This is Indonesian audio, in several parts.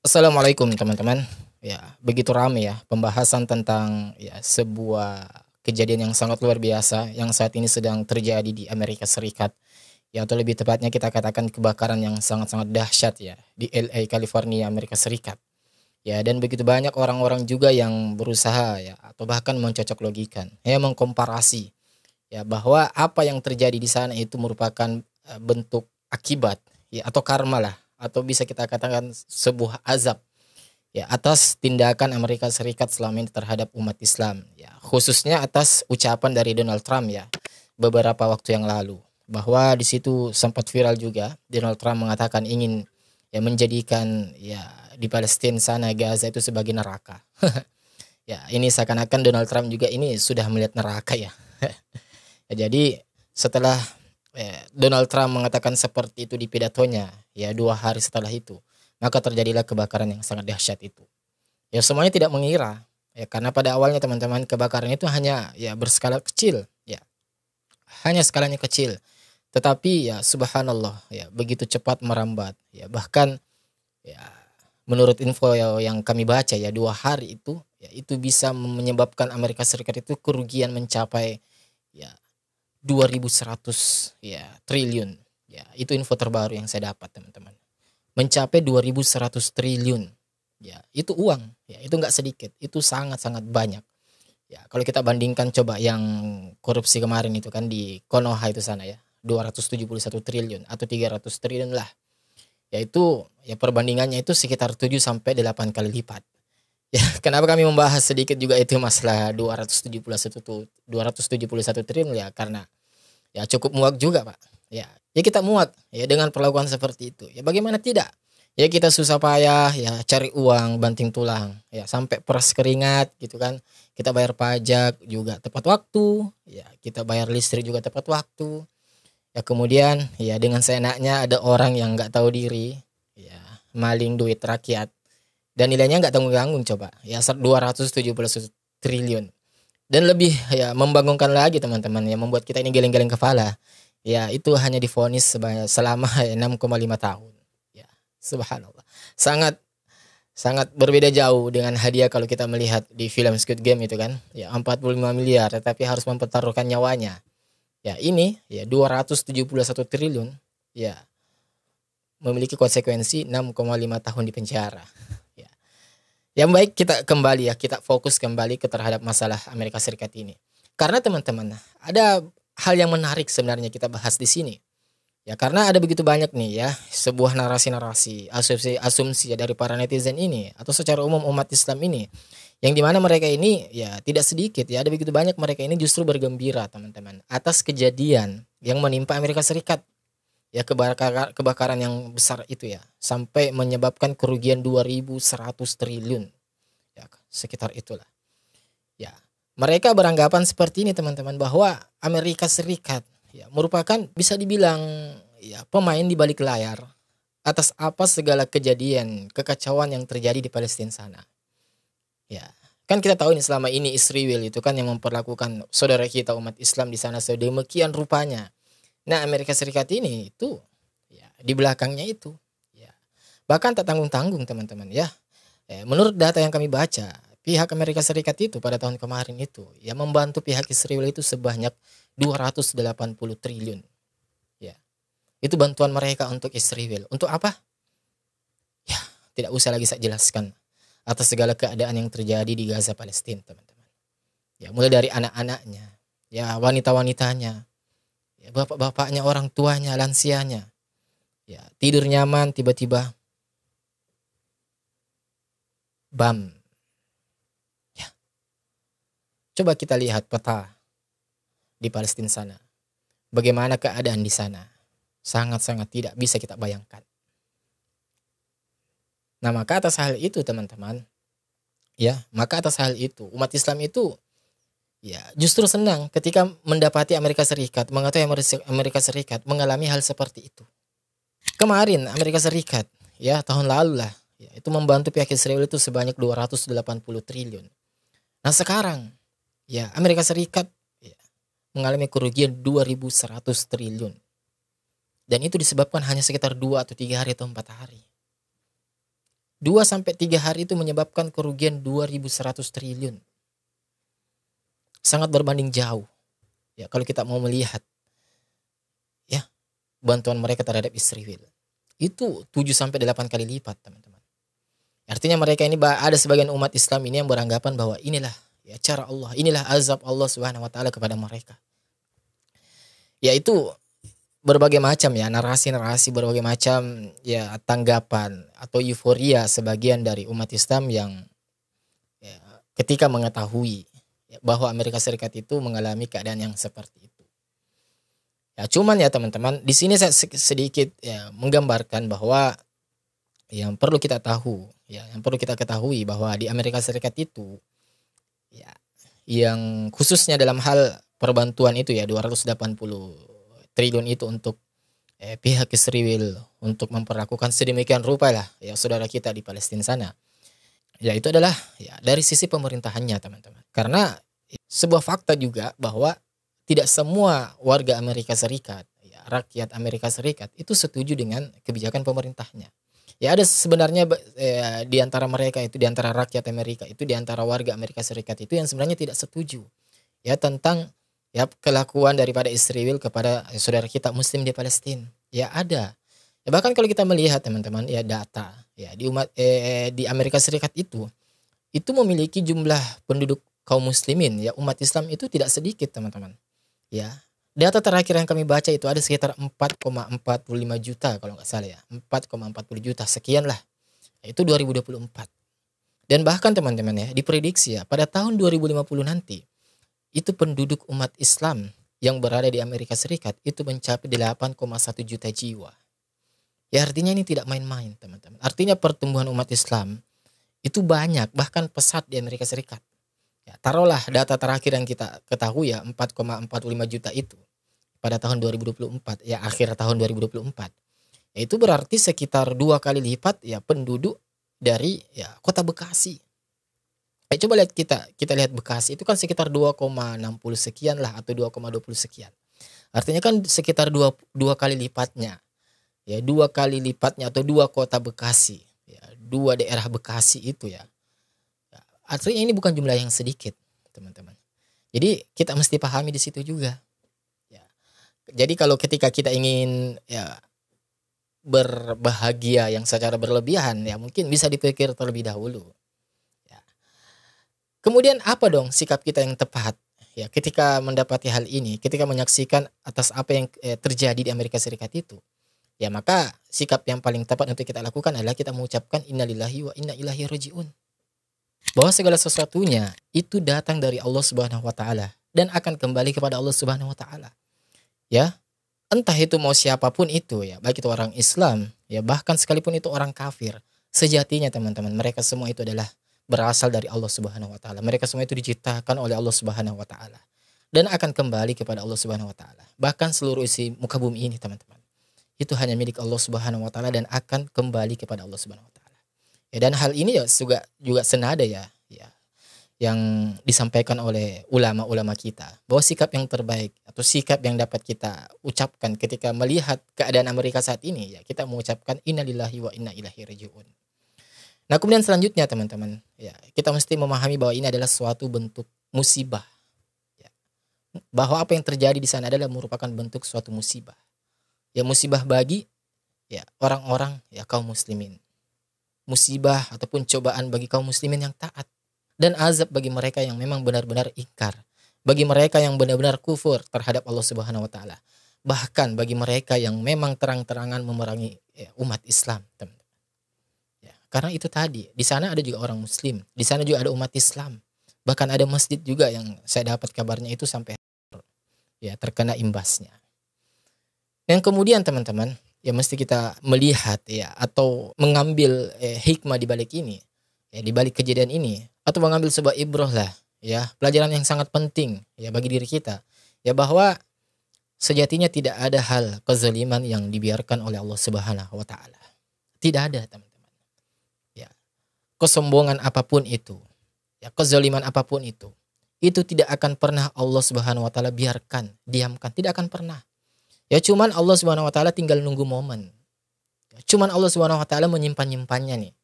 Assalamualaikum teman-teman. Ya, begitu ramai ya pembahasan tentang ya sebuah kejadian yang sangat luar biasa yang saat ini sedang terjadi di Amerika Serikat. Ya, atau lebih tepatnya kita katakan kebakaran yang sangat-sangat dahsyat ya di LA, California, Amerika Serikat. Ya, dan begitu banyak orang-orang juga yang berusaha ya atau bahkan mencocok logikan, ya mengkomparasi ya bahwa apa yang terjadi di sana itu merupakan bentuk akibat ya atau karma lah atau bisa kita katakan sebuah azab ya atas tindakan Amerika Serikat selama ini terhadap umat Islam ya khususnya atas ucapan dari Donald Trump ya beberapa waktu yang lalu bahwa di situ sempat viral juga Donald Trump mengatakan ingin ya menjadikan ya di Palestina sana Gaza itu sebagai neraka. Ya ini seakan-akan Donald Trump juga ini sudah melihat neraka ya. Ya, jadi setelah Donald Trump mengatakan seperti itu di pidatonya ya 2 hari setelah itu maka terjadilah kebakaran yang sangat dahsyat itu. Ya semuanya tidak mengira, ya karena pada awalnya teman-teman kebakaran itu hanya ya berskala kecil, ya hanya skalanya kecil. Tetapi ya subhanallah ya begitu cepat merambat, ya bahkan ya menurut info yang kami baca ya 2 hari itu, ya itu bisa menyebabkan Amerika Serikat itu kerugian mencapai ya 2.100 ya triliun. Ya itu info terbaru yang saya dapat teman-teman. Mencapai 2.100 triliun. Ya, itu uang. Ya, itu nggak sedikit. Itu sangat-sangat banyak. Ya, kalau kita bandingkan coba yang korupsi kemarin itu kan di Konoha itu sana ya. 271 triliun atau 300 triliun lah. Yaitu ya perbandingannya itu sekitar 7 sampai 8 kali lipat. Ya, kenapa kami membahas sedikit juga itu masalah 271 triliun ya karena ya cukup muak juga, Pak. Ya kita muak ya dengan perlakuan seperti itu. Ya bagaimana tidak? Ya kita susah payah ya cari uang banting tulang ya sampai peras keringat gitu kan. Kita bayar pajak juga tepat waktu, ya kita bayar listrik juga tepat waktu. Ya kemudian ya dengan seenaknya ada orang yang nggak tahu diri ya maling duit rakyat dan nilainya nggak tanggung-tanggung coba. Ya 271 triliun. Dan lebih ya membangunkan lagi teman-teman yang membuat kita ini geleng-geleng kepala. Ya itu hanya divonis selama 6,5 tahun. Ya, subhanallah. Sangat sangat berbeda jauh dengan hadiah kalau kita melihat di film Squid Game itu kan. Ya 45 miliar tetapi harus mempertaruhkan nyawanya. Ya ini ya 271 triliun. Ya memiliki konsekuensi 6,5 tahun di penjara. Ya. Yang baik kita kembali ya, kita fokus kembali ke terhadap masalah Amerika Serikat ini. Karena teman-teman, ada hal yang menarik sebenarnya kita bahas di sini. Ya karena ada begitu banyak nih ya sebuah narasi-narasi, asumsi-asumsi ya dari para netizen ini atau secara umum umat Islam ini yang dimana mereka ini ya tidak sedikit ya ada begitu banyak mereka ini justru bergembira teman-teman atas kejadian yang menimpa Amerika Serikat ya kebakaran yang besar itu ya sampai menyebabkan kerugian 2.100 triliun ya sekitar itulah ya mereka beranggapan seperti ini teman-teman bahwa Amerika Serikat ya merupakan bisa dibilang ya pemain di balik layar atas apa segala kejadian kekacauan yang terjadi di Palestina sana ya kan kita tahu ini selama ini Israel itu kan yang memperlakukan saudara kita umat Islam di sana sedemikian rupanya. Nah Amerika Serikat ini itu ya di belakangnya itu ya bahkan tak tanggung-tanggung teman-teman ya. Menurut data yang kami baca, pihak Amerika Serikat itu pada tahun kemarin itu ya membantu pihak Israel itu sebanyak 280 triliun. Ya, itu bantuan mereka untuk Israel. Untuk apa? Ya, tidak usah lagi saya jelaskan atas segala keadaan yang terjadi di Gaza Palestina, teman-teman. Ya, mulai dari anak-anaknya, ya wanita-wanitanya, ya bapak-bapaknya, orang tuanya, lansianya. Ya, tidur nyaman tiba-tiba bam. Ya, coba kita lihat peta di Palestina sana. Bagaimana keadaan di sana? Sangat-sangat tidak bisa kita bayangkan. Nah, maka atas hal itu teman-teman, ya, maka atas hal itu umat Islam itu ya justru senang ketika mendapati Amerika Serikat, mengetahui Amerika Serikat mengalami hal seperti itu. Kemarin Amerika Serikat, ya tahun lalu lah, ya, itu membantu pihak Israel itu sebanyak 280 triliun. Nah, sekarang ya Amerika Serikat ya, mengalami kerugian 2.100 triliun. Dan itu disebabkan hanya sekitar 2 atau 3 hari atau 4 hari. 2 sampai 3 hari itu menyebabkan kerugian 2.100 triliun. Sangat berbanding jauh. Ya, kalau kita mau melihat ya bantuan mereka terhadap Israel. Itu 7 sampai 8 kali lipat, teman-teman. Artinya mereka ini ada sebagian umat Islam ini yang beranggapan bahwa inilah ya cara Allah, inilah azab Allah Subhanahu wa taala kepada mereka. Yaitu berbagai macam ya narasi-narasi, berbagai macam ya tanggapan atau euforia sebagian dari umat Islam yang ya, ketika mengetahui ya, bahwa Amerika Serikat itu mengalami keadaan yang seperti itu. Ya cuman ya teman-teman, di sini saya sedikit ya menggambarkan bahwa yang perlu kita tahu ya, yang perlu kita ketahui bahwa di Amerika Serikat itu ya yang khususnya dalam hal perbantuan itu ya 280 triliun itu untuk pihak Israel untuk memperlakukan sedemikian rupa lah ya saudara kita di Palestina sana. Ya itu adalah ya dari sisi pemerintahannya, teman-teman. Karena sebuah fakta juga bahwa tidak semua warga Amerika Serikat, ya, rakyat Amerika Serikat itu setuju dengan kebijakan pemerintahnya. Ya ada sebenarnya di antara mereka itu, di antara rakyat Amerika itu, di antara warga Amerika Serikat itu yang sebenarnya tidak setuju ya tentang ya kelakuan daripada Israel kepada saudara kita Muslim di Palestina. Ya ada. Ya, bahkan kalau kita melihat teman-teman ya data ya di Amerika Serikat itu memiliki jumlah penduduk kaum muslimin ya umat Islam itu tidak sedikit, teman-teman. Ya. Data terakhir yang kami baca itu ada sekitar 4,45 juta kalau nggak salah ya. 4,40 juta sekian lah. Itu 2024. Dan bahkan teman-teman ya diprediksi ya pada tahun 2050 nanti itu penduduk umat Islam yang berada di Amerika Serikat itu mencapai 8,1 juta jiwa. Ya artinya ini tidak main-main, teman-teman. Artinya pertumbuhan umat Islam itu banyak, bahkan pesat di Amerika Serikat. Ya, taruhlah data terakhir yang kita ketahui ya 4,45 juta itu pada tahun 2024 ya akhir tahun 2024. Ya, itu berarti sekitar 2 kali lipat ya penduduk dari ya kota Bekasi. Coba lihat kita lihat Bekasi itu kan sekitar 2,60 sekian lah atau 2,20 sekian. Artinya kan sekitar dua kali lipatnya. Ya 2 kali lipatnya atau 2 kota Bekasi. Ya 2 daerah Bekasi itu ya. Artinya ini bukan jumlah yang sedikit, teman-teman. Jadi kita mesti pahami di situ juga. Ya. Jadi kalau ketika kita ingin ya berbahagia yang secara berlebihan ya mungkin bisa dipikir terlebih dahulu. Ya. Kemudian apa dong sikap kita yang tepat? Ya ketika mendapati hal ini, ketika menyaksikan atas apa yang terjadi di Amerika Serikat itu. Ya maka sikap yang paling tepat untuk kita lakukan adalah kita mengucapkan innalillahi wa inna ilaihi rajiun. Bahwa segala sesuatunya itu datang dari Allah Subhanahu wa taala dan akan kembali kepada Allah Subhanahu wa taala. Ya. Entah itu mau siapapun itu ya, baik itu orang Islam, ya bahkan sekalipun itu orang kafir, sejatinya teman-teman mereka semua itu adalah berasal dari Allah Subhanahu wa taala. Mereka semua itu diciptakan oleh Allah Subhanahu wa taala dan akan kembali kepada Allah Subhanahu wa taala. Bahkan seluruh isi muka bumi ini, teman-teman, itu hanya milik Allah Subhanahu wa taala dan akan kembali kepada Allah Subhanahu wa taala. Ya, dan hal ini ya juga senada ya yang disampaikan oleh ulama-ulama kita bahwa sikap yang terbaik atau sikap yang dapat kita ucapkan ketika melihat keadaan Amerika saat ini ya kita mengucapkan innalillahi wa inna ilaihi rajiun. Nah, kemudian selanjutnya teman-teman ya kita mesti memahami bahwa ini adalah suatu bentuk musibah. Ya. Bahwa apa yang terjadi di sana adalah merupakan bentuk suatu musibah. Ya musibah bagi ya orang-orang ya kaum muslimin. Musibah ataupun cobaan bagi kaum muslimin yang taat. Dan azab bagi mereka yang memang benar-benar ingkar. Bagi mereka yang benar-benar kufur terhadap Allah Subhanahu wa taala. Bahkan bagi mereka yang memang terang-terangan memerangi umat Islam, teman-teman. Ya, karena itu tadi, di sana ada juga orang muslim, di sana juga ada umat Islam. Bahkan ada masjid juga yang saya dapat kabarnya itu sampai ya terkena imbasnya. Yang kemudian teman-teman, ya mesti kita melihat ya atau mengambil hikmah di balik ini. Ya, di balik kejadian ini atau mengambil sebuah ibrah lah ya pelajaran yang sangat penting ya bagi diri kita ya bahwa sejatinya tidak ada hal kezaliman yang dibiarkan oleh Allah Subhanahu wa taala. Tidak ada, teman-teman. Ya. Kesombongan apapun itu, ya kezaliman apapun itu tidak akan pernah Allah Subhanahu wa taala biarkan, diamkan, tidak akan pernah. Ya cuman Allah Subhanahu wa taala tinggal nunggu momen. Ya, cuman Allah Subhanahu wa taala menyimpan-nyimpannya nih.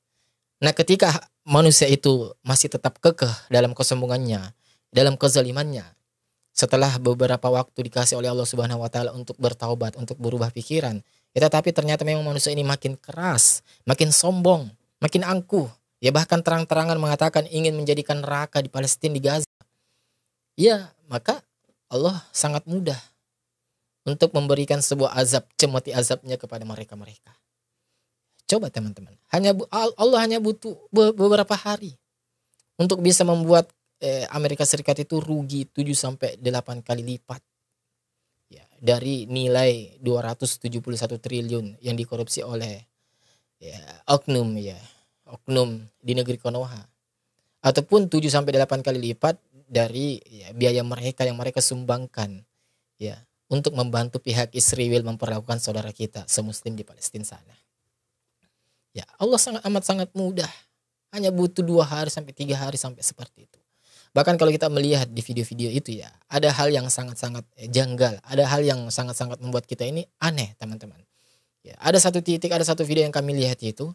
Nah, ketika manusia itu masih tetap kekeh dalam kesombongannya, dalam kezalimannya, setelah beberapa waktu dikasih oleh Allah Subhanahu wa taala untuk bertaubat, untuk berubah pikiran, ya tetapi ternyata memang manusia ini makin keras, makin sombong, makin angkuh. Ya bahkan terang-terangan mengatakan ingin menjadikan neraka di Palestina, di Gaza. Ya, maka Allah sangat mudah untuk memberikan sebuah azab, cemeti azabnya kepada mereka-mereka. Coba teman-teman, Allah hanya butuh beberapa hari untuk bisa membuat Amerika Serikat itu rugi 7 sampai 8 kali lipat. Ya, dari nilai 271 triliun yang dikorupsi oleh ya, oknum di negeri Konoha. Ataupun 7 sampai 8 kali lipat dari ya, biaya mereka yang mereka sumbangkan ya untuk membantu pihak Israel memperlakukan saudara kita semuslim di Palestina sana. Ya, Allah sangat mudah. Hanya butuh 2 hari sampai 3 hari sampai seperti itu. Bahkan kalau kita melihat di video-video itu ya, ada hal yang sangat-sangat janggal, ada hal yang sangat-sangat membuat kita ini aneh, teman-teman. Ya, ada satu video yang kami lihat itu,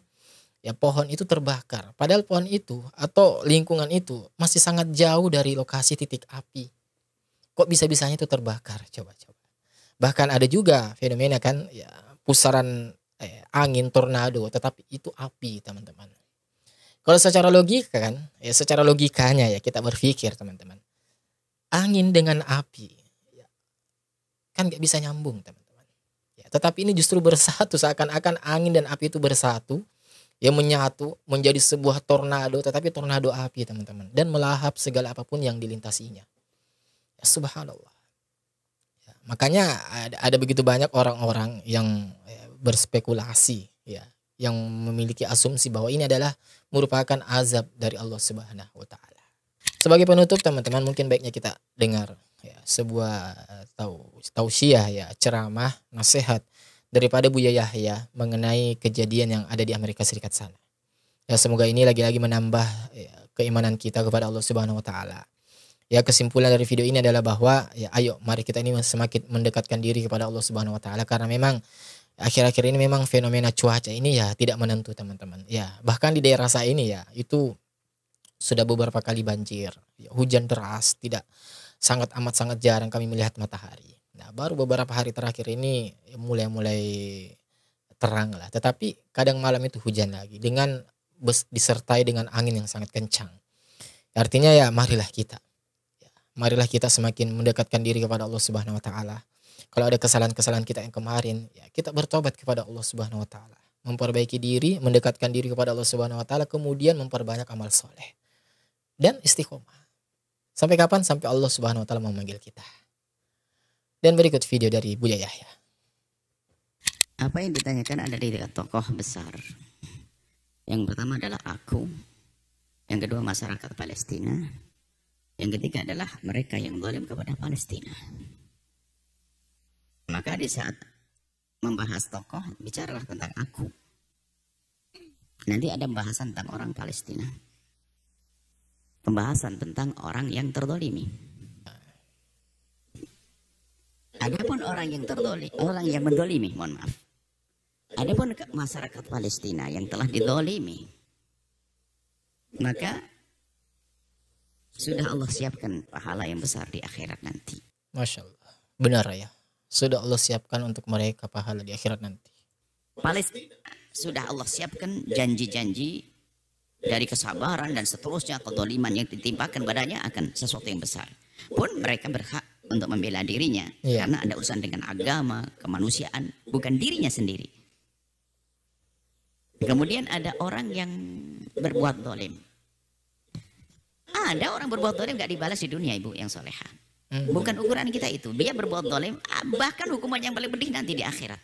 ya pohon itu terbakar. Padahal pohon itu atau lingkungan itu masih sangat jauh dari lokasi titik api. Kok bisa-bisanya itu terbakar? Coba-coba. Bahkan ada juga fenomena kan, ya pusaran angin tornado, tetapi itu api, teman-teman. Kalau secara logika kan, ya secara logikanya ya kita berpikir teman-teman, angin dengan api ya, kan nggak bisa nyambung teman-teman. Ya, tetapi ini justru bersatu, seakan-akan angin dan api itu bersatu, ya menyatu menjadi sebuah tornado, tetapi tornado api teman-teman, dan melahap segala apapun yang dilintasinya. Ya, subhanallah. Ya, makanya ada begitu banyak orang-orang yang berspekulasi, ya, yang memiliki asumsi bahwa ini adalah merupakan azab dari Allah Subhanahu wa taala. Sebagai penutup teman-teman, mungkin baiknya kita dengar ya sebuah tausiah ya, ceramah, nasihat daripada Buya Yahya mengenai kejadian yang ada di Amerika Serikat sana. Ya semoga ini lagi-lagi menambah ya, keimanan kita kepada Allah Subhanahu wa taala. Ya kesimpulan dari video ini adalah bahwa ya ayo mari kita ini semakin mendekatkan diri kepada Allah Subhanahu wa taala, karena memang akhir-akhir ini memang fenomena cuaca ini ya tidak menentu teman-teman. Ya bahkan di daerah saya ini ya itu sudah beberapa kali banjir, ya, hujan deras, tidak sangat jarang kami melihat matahari. Nah baru beberapa hari terakhir ini ya, mulai terang lah. Tetapi kadang malam itu hujan lagi dengan disertai dengan angin yang sangat kencang. Artinya ya marilah kita semakin mendekatkan diri kepada Allah Subhanahu wa taala. Kalau ada kesalahan-kesalahan kita yang kemarin, ya kita bertobat kepada Allah Subhanahu wa taala, memperbaiki diri, mendekatkan diri kepada Allah Subhanahu wa taala, kemudian memperbanyak amal soleh dan istiqomah. Sampai kapan? Sampai Allah Subhanahu wa taala memanggil kita. Dan berikut video dari Buya Yahya. Apa yang ditanyakan ada di tokoh besar. Yang pertama adalah aku, yang kedua masyarakat Palestina, yang ketiga adalah mereka yang zalim kepada Palestina. Maka di saat membahas tokoh, bicaralah tentang aku. Nanti ada pembahasan tentang orang Palestina. Pembahasan tentang orang yang terzalimi. Adapun orang yang mendolimi, mohon maaf. Adapun masyarakat Palestina yang telah didolimi, maka sudah Allah siapkan pahala yang besar di akhirat nanti. Masya Allah, benar ya. Sudah Allah siapkan untuk mereka pahala di akhirat nanti. Palestina sudah Allah siapkan janji-janji dari kesabaran dan seterusnya, kezaliman yang ditimpakan badannya akan sesuatu yang besar. Pun mereka berhak untuk membela dirinya, karena ada urusan dengan agama, kemanusiaan, bukan dirinya sendiri. Kemudian ada orang yang berbuat zalim. Ada orang berbuat zalim gak dibalas di dunia, ibu yang soleha. Bukan ukuran kita itu. Dia berbuat zalim, bahkan hukuman yang paling pedih nanti di akhirat.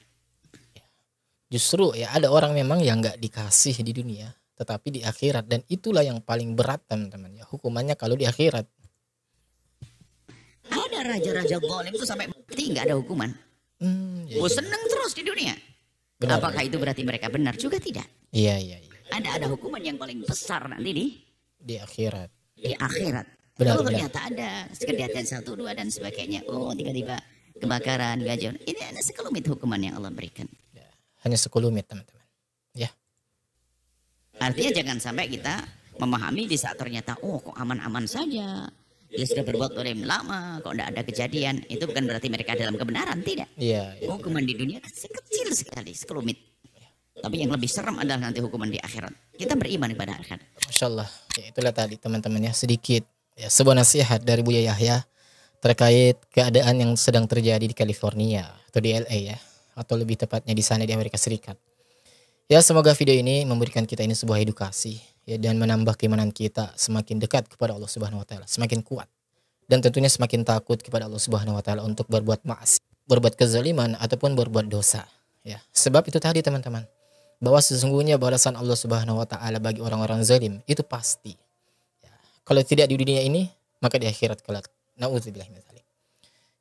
Justru ya ada orang memang yang gak dikasih di dunia, tetapi di akhirat, dan itulah yang paling berat teman-teman ya, hukumannya kalau di akhirat. Ada raja-raja zalim itu sampai mati gak ada hukuman. Seneng terus di dunia. Benar, apakah itu berarti mereka benar? Juga tidak. Iya. Ada hukuman yang paling besar nanti di akhirat. Di akhirat. Kalau ternyata ada kejadian 1, 2 dan sebagainya. Oh, tiba-tiba kebakaran, gajah. Ini ada sekelumit hukuman yang Allah berikan. Ya, hanya sekelumit teman-teman. Ya. Artinya jangan sampai kita memahami di saat ternyata oh kok aman-aman saja. Dia sudah berbuat dolim lama, kok tidak ada kejadian. Itu bukan berarti mereka dalam kebenaran, tidak. Iya. Hukuman di dunia kecil sekali, sekelumit. Tapi yang lebih serem adalah nanti hukuman di akhirat. Kita beriman kepada akhirat. Masya Allah. Ya, itulah tadi teman-teman ya, sedikit ya, sebuah nasihat dari Buya Yahya terkait keadaan yang sedang terjadi di California atau di LA ya, atau lebih tepatnya di sana di Amerika Serikat. Ya, semoga video ini memberikan kita ini sebuah edukasi ya, dan menambah keimanan kita semakin dekat kepada Allah Subhanahu wa taala, semakin kuat. Dan tentunya semakin takut kepada Allah Subhanahu wa taala untuk berbuat maksiat, berbuat kezaliman ataupun berbuat dosa ya. Sebab itu tadi teman-teman, bahwa sesungguhnya balasan Allah Subhanahu wa taala bagi orang-orang zalim itu pasti. Ya, kalau tidak di dunia ini, maka di akhirat kelak. Nauzubillah min dzalik.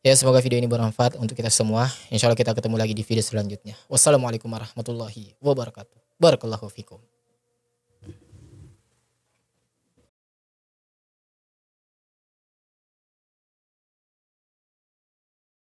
Ya, semoga video ini bermanfaat untuk kita semua. Insya Allah kita ketemu lagi di video selanjutnya. Wassalamualaikum warahmatullahi wabarakatuh. Barakallahu fikum.